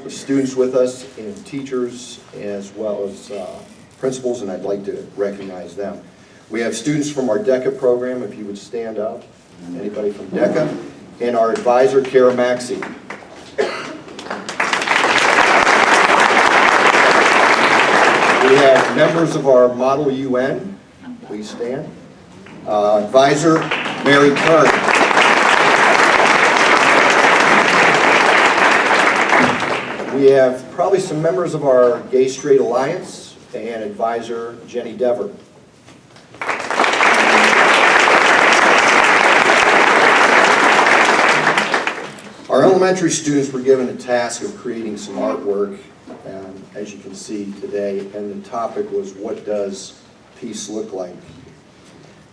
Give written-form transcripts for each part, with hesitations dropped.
students with us and teachers as well as principals, and I'd like to recognize them. We have students from our DECA program, if you would stand up. Anybody from DECA? And our advisor, Kara Maxey. We have members of our Model UN. Please stand. Advisor, Mary Kern. We have probably some members of our Gay Straight Alliance and advisor, Jenny Dever. Our elementary students were given a task of creating some artwork, as you can see today, and the topic was, what does peace look like?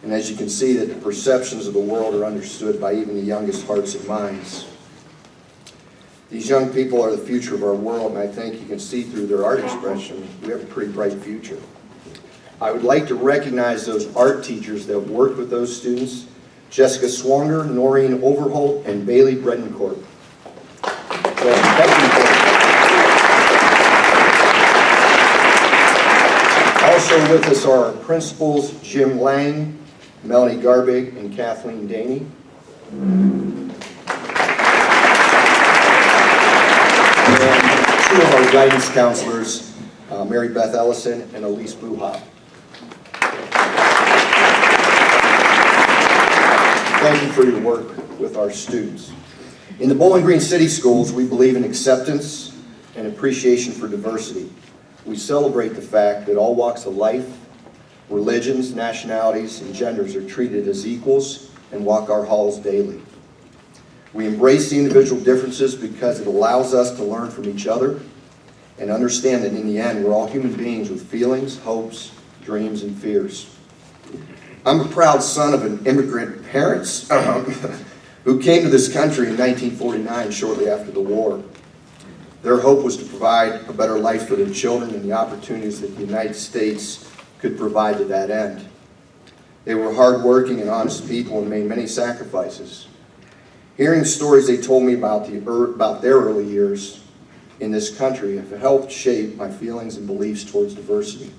And as you can see, that the perceptions of the world are understood by even the youngest hearts and minds. These young people are the future of our world, and I think you can see through their art expression, we have a pretty bright future. I would like to recognize those art teachers that worked with those students, Jessica Swanger, Noreen Overholt, and Bailey Bredencourt. Also with us are our principals, Jim Lang, Melanie Garbig, and Kathleen Daney. And two of our guidance counselors, Mary Beth Ellison and Elise Buhop. Thank you for your work with our students. In the Bowling Green City Schools, we believe in acceptance and appreciation for diversity. We celebrate the fact that all walks of life, religions, nationalities, and genders are treated as equals and walk our halls daily. We embrace the individual differences because it allows us to learn from each other and understand that in the end, we're all human beings with feelings, hopes, dreams, and fears. I'm a proud son of an immigrant parents who came to this country in 1949, shortly after the war. Their hope was to provide a better life for their children and the opportunities that the United States could provide to that end. They were hardworking and honest people and made many sacrifices. Hearing the stories they told me about their early years in this country have helped shape my feelings and beliefs towards diversity.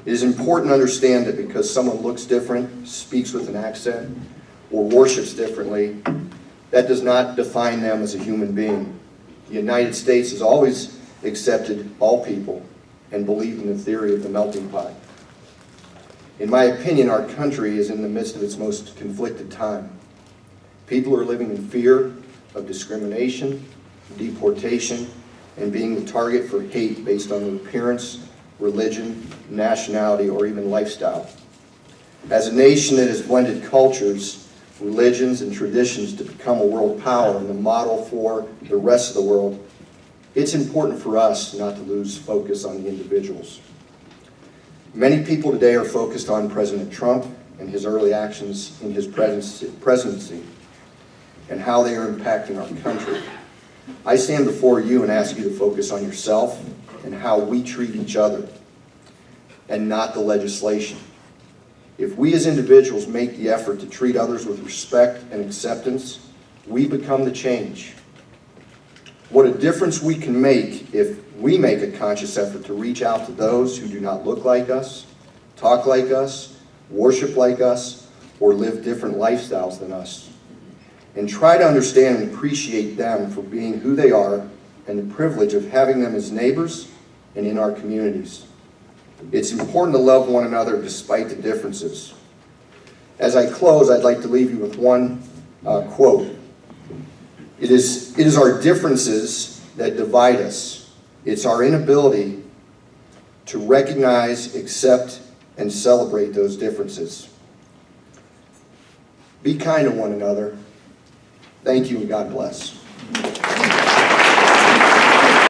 It is important to understand that because someone looks different, speaks with an accent, or worships differently, that does not define them as a human being. The United States has always accepted all people and believed in the theory of the melting pot. In my opinion, our country is in the midst of its most conflicted time. People are living in fear of discrimination, deportation, and being the target for hate based on their appearance, religion, nationality, or even lifestyle. As a nation that has blended cultures, religions, and traditions to become a world power and the model for the rest of the world, it's important for us not to lose focus on the individuals. Many people today are focused on President Trump and his early actions in his presidency and how they are impacting our country. I stand before you and ask you to focus on yourself and how we treat each other and not the legislation. If we as individuals make the effort to treat others with respect and acceptance, we become the change. What a difference we can make if we make a conscious effort to reach out to those who do not look like us, talk like us, worship like us, or live different lifestyles than us, and try to understand and appreciate them for being who they are and the privilege of having them as neighbors and in our communities. It's important to love one another despite the differences. As I close, I'd like to leave you with one quote. It is our differences that divide us. It's our inability to recognize, accept, and celebrate those differences. Be kind to one another. Thank you and God bless.